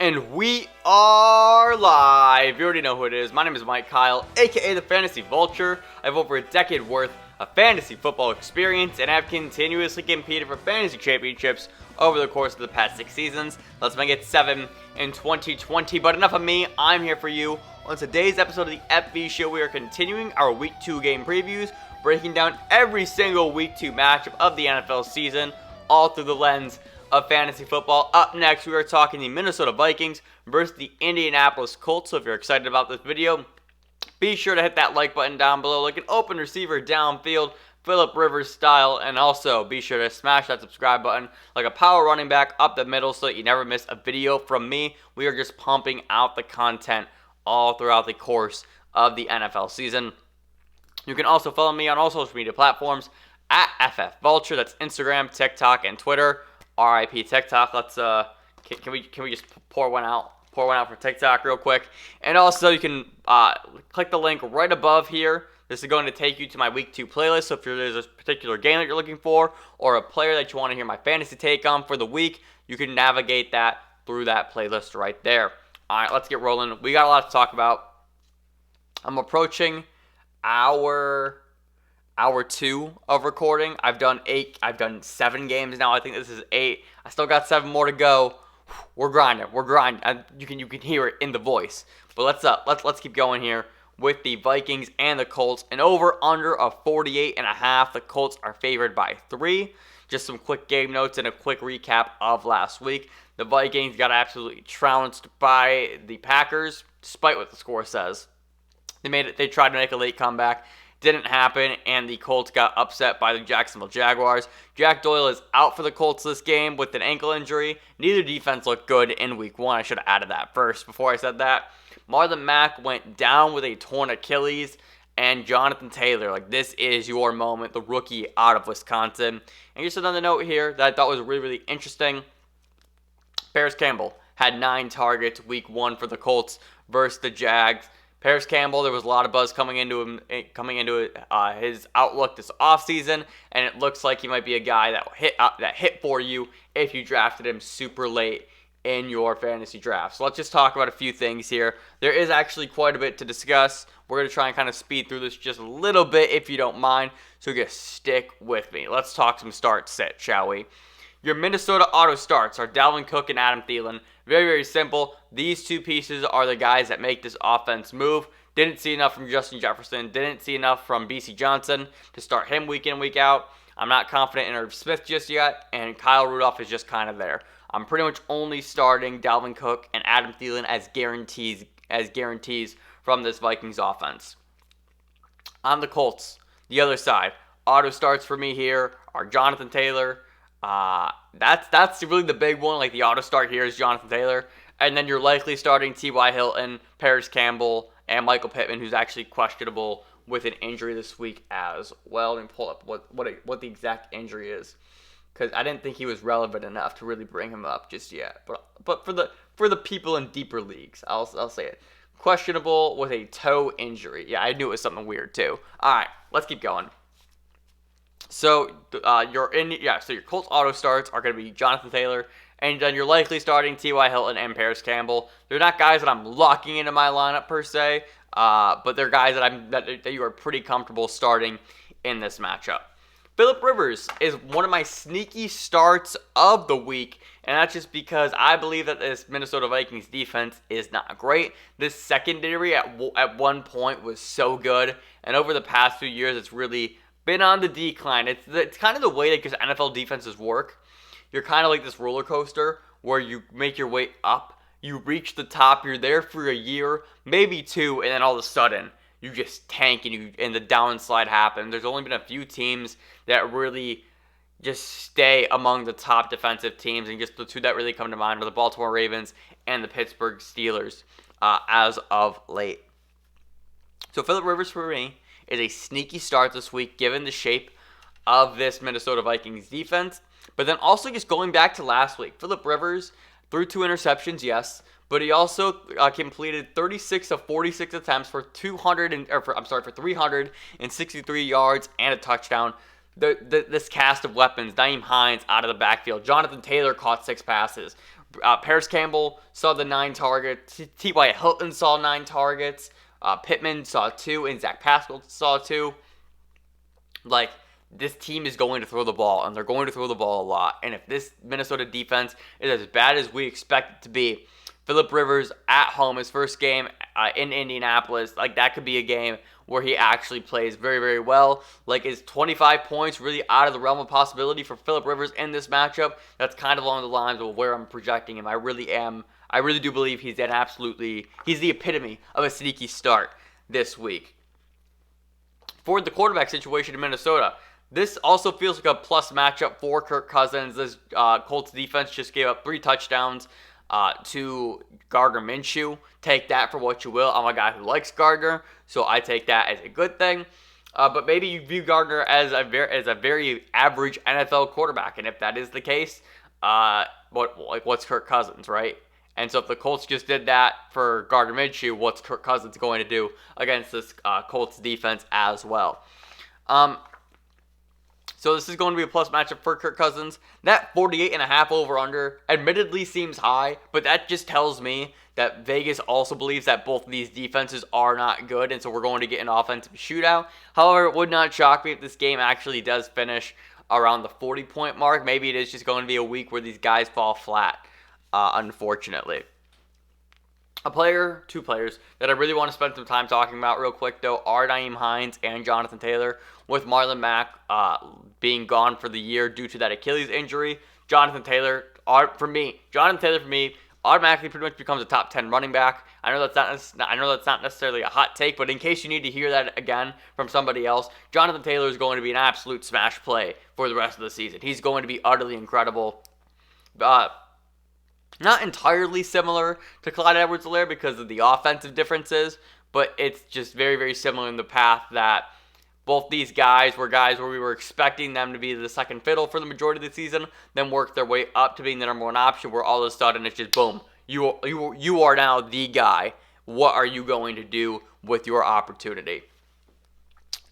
And we are live. You already know who it is. My name is Mike Kyle, aka the Fantasy Vulture. I have over a decade worth of fantasy football experience and have continuously competed for fantasy championships over the course of the past 6 seasons. Let's make it 7 in 2020. But enough of me. I'm here for you. On today's episode of the FV Show, we are continuing our Week 2 game previews, breaking down every single Week 2 matchup of the NFL season, all through the lens of fantasy football. Up next, we are talking the Minnesota Vikings versus the Indianapolis Colts. So if you're excited about this video, be sure to hit that like button down below like an open receiver downfield, Phillip Rivers style, and also be sure to smash that subscribe button like a power running back up the middle so that you never miss a video from me. We are just pumping out the content all throughout the course of the NFL season. You can also follow me on all social media platforms at FF Vulture. That's Instagram, TikTok, and Twitter. RIP TikTok. Let's can we just pour one out for TikTok real quick. And also you can click the link right above here. This is going to take you to my Week 2 playlist. So if there's a particular game that you're looking for or a player that you want to hear my fantasy take on for the week, you can navigate that through that playlist right there. All right, let's get rolling. We got a lot to talk about. I'm approaching hour 2 of recording. I've done 7 games now. I think this is 8. I still got 7 more to go. We're grinding. You can hear it in the voice. But let's keep going here with the Vikings and the Colts. And over under a 48.5. The Colts are favored by 3. Just some quick game notes and a quick recap of last week. The Vikings got absolutely trounced by the Packers, despite what the score says. They tried to make a late comeback. Didn't happen, and the Colts got upset by the Jacksonville Jaguars. Jack Doyle is out for the Colts this game with an ankle injury. Neither defense looked good in Week 1. I should have added that first before I said that. Marlon Mack went down with a torn Achilles, and Jonathan Taylor, this is your moment, the rookie out of Wisconsin. And just another note here that I thought was really, really interesting. Parris Campbell had 9 targets Week 1 for the Colts versus the Jags. Parris Campbell, there was a lot of buzz coming into his outlook this offseason, and it looks like he might be a guy that hit for you if you drafted him super late in your fantasy draft. So let's just talk about a few things here. There is actually quite a bit to discuss. We're going to try and kind of speed through this just a little bit if you don't mind, so just stick with me. Let's talk some start sit, shall we? Your Minnesota auto starts are Dalvin Cook and Adam Thielen. Very, very simple. These two pieces are the guys that make this offense move. Didn't see enough from Justin Jefferson. Didn't see enough from B.C. Johnson to start him week in, week out. I'm not confident in Irv Smith just yet, and Kyle Rudolph is just kind of there. I'm pretty much only starting Dalvin Cook and Adam Thielen as guarantees from this Vikings offense. On the Colts, the other side, auto starts for me here are Jonathan Taylor. That's really the big one. The auto start here is Jonathan Taylor, and then you're likely starting T.Y. Hilton, Parris Campbell, and Michael Pittman, who's actually questionable with an injury this week as well. Let me pull up what the exact injury is, because I didn't think he was relevant enough to really bring him up just yet. But for the people in deeper leagues, I'll say it. Questionable with a toe injury. Yeah, I knew it was something weird too. All right, let's keep going. So your Colts auto starts are going to be Jonathan Taylor, and then you're likely starting T.Y. Hilton and Parris Campbell. They're not guys that I'm locking into my lineup per se, but they're guys that you are pretty comfortable starting in this matchup. Phillip Rivers is one of my sneaky starts of the week, and that's just because I believe that this Minnesota Vikings defense is not great. This secondary at one point was so good, and over the past few years it's really been on the decline. It's kind of the way that because NFL defenses work. You're kind of like this roller coaster where you make your way up, you reach the top, you're there for a year, maybe 2, and then all of a sudden you just tank and the downslide happens. There's only been a few teams that really just stay among the top defensive teams, and just the 2 that really come to mind are the Baltimore Ravens and the Pittsburgh Steelers as of late. So Phillip Rivers for me is a sneaky start this week given the shape of this Minnesota Vikings defense. But then also just going back to last week, Phillip Rivers threw 2 interceptions, yes, but he also completed 36 of 46 attempts for 363 yards and a touchdown. This cast of weapons, Nyheim Hines out of the backfield. Jonathan Taylor caught 6 passes. Parris Campbell saw the 9 targets. T.Y. Hilton saw 9 targets. Pittman saw 2, and Zach Pascal saw 2. Like, this team is going to throw the ball, and they're going to throw the ball a lot. And if this Minnesota defense is as bad as we expect it to be, Phillip Rivers at home, his first game in Indianapolis, like, that could be a game where he actually plays very, very well. Like, is 25 points really out of the realm of possibility for Phillip Rivers in this matchup? That's kind of along the lines of where I'm projecting him. I really do believe he's the epitome of a sneaky start this week. For the quarterback situation in Minnesota, this also feels like a plus matchup for Kirk Cousins. This Colts defense just gave up 3 touchdowns to Gardner Minshew. Take that for what you will. I'm a guy who likes Gardner, so I take that as a good thing. But maybe you view Gardner as a very average NFL quarterback, and if that is the case, what's Kirk Cousins, right? And so if the Colts just did that for Gardner Minshew, what's Kirk Cousins going to do against this Colts defense as well? So this is going to be a plus matchup for Kirk Cousins. That 48.5 over-under admittedly seems high, but that just tells me that Vegas also believes that both of these defenses are not good, and so we're going to get an offensive shootout. However, it would not shock me if this game actually does finish around the 40-point mark. Maybe it is just going to be a week where these guys fall flat, unfortunately. Two players that I really want to spend some time talking about real quick, though, are Nyheim Hines and Jonathan Taylor. With Marlon Mack being gone for the year due to that Achilles injury, Jonathan Taylor for me automatically pretty much becomes a top 10 running back. I know that's not necessarily a hot take, but in case you need to hear that again from somebody else, Jonathan Taylor is going to be an absolute smash play for the rest of the season. He's going to be utterly incredible. Not entirely similar to Clyde Edwards-Helaire because of the offensive differences, but it's just very, very similar in the path that both these guys were guys where we were expecting them to be the second fiddle for the majority of the season, then work their way up to being the number 1 option, where all of a sudden it's just boom, you are now the guy. What are you going to do with your opportunity?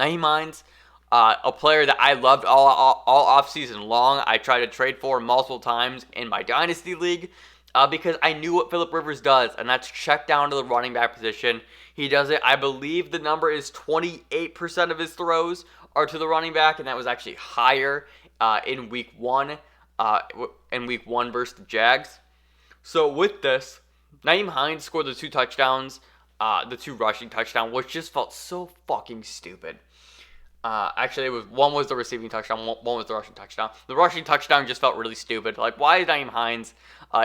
Nyheim Hines, a player that I loved all offseason long. I tried to trade for multiple times in my Dynasty League because I knew what Phillip Rivers does, and that's check down to the running back position. He does it. I believe the number is 28% of his throws are to the running back, and that was actually higher in week 1 versus the Jags. So with this, Nyheim Hines scored the 2 touchdowns, the 2 rushing touchdowns, which just felt so fucking stupid. Actually, one was the receiving touchdown, one was the rushing touchdown. The rushing touchdown just felt really stupid. Like, why is Nyheim Hines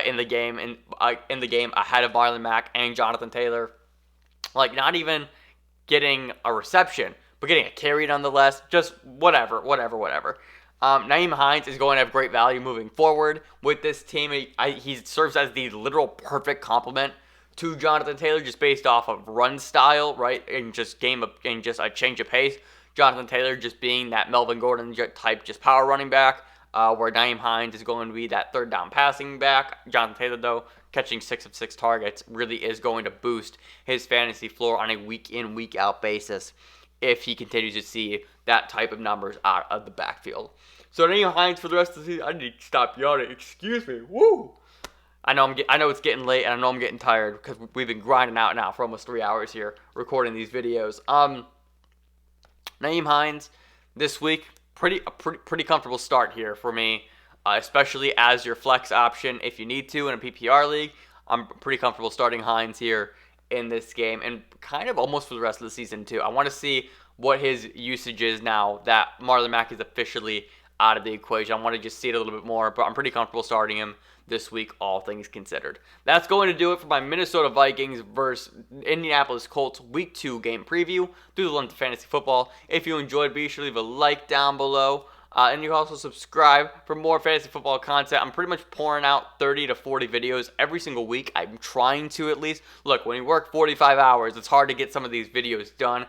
in the game ahead of Marlon Mack and Jonathan Taylor? Like, not even getting a reception, but getting a carry nonetheless. Just whatever. Nyheim Hines is going to have great value moving forward with this team. He serves as the literal perfect complement to Jonathan Taylor, just based off of run style, right, and just a change of pace. Jonathan Taylor just being that Melvin Gordon type, just power running back, where Nyheim Hines is going to be that third down passing back. Jonathan Taylor, though, catching 6 of 6 targets, really is going to boost his fantasy floor on a week-in, week-out basis if he continues to see that type of numbers out of the backfield. So Nyheim Hines for the rest of the season. I need to stop yawning. Excuse me. Woo! I know it's getting late, and I know I'm getting tired because we've been grinding out now for almost 3 hours here recording these videos. Nyheim Hines this week, pretty comfortable start here for me, especially as your flex option if you need to in a PPR league. I'm pretty comfortable starting Hines here in this game, and kind of almost for the rest of the season too. I want to see what his usage is now that Marlon Mack is officially out of the equation. I want to just see it a little bit more, but I'm pretty comfortable starting him this week, all things considered. That's going to do it for my Minnesota Vikings versus Indianapolis Colts Week 2 game preview through the lens of fantasy football. If you enjoyed, be sure to leave a like down below. And you can also subscribe for more fantasy football content. I'm pretty much pouring out 30 to 40 videos every single week. I'm trying to, at least. Look, when you work 45 hours, it's hard to get some of these videos done.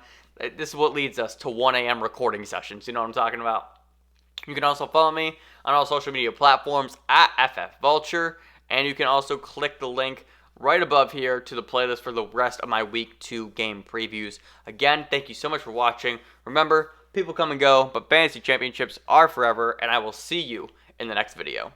This is what leads us to 1 a.m. recording sessions. You know what I'm talking about? You can also follow me on all social media platforms at FFVulture. And you can also click the link right above here to the playlist for the rest of my Week 2 game previews. Again, thank you so much for watching. Remember, people come and go, but fantasy championships are forever, and I will see you in the next video.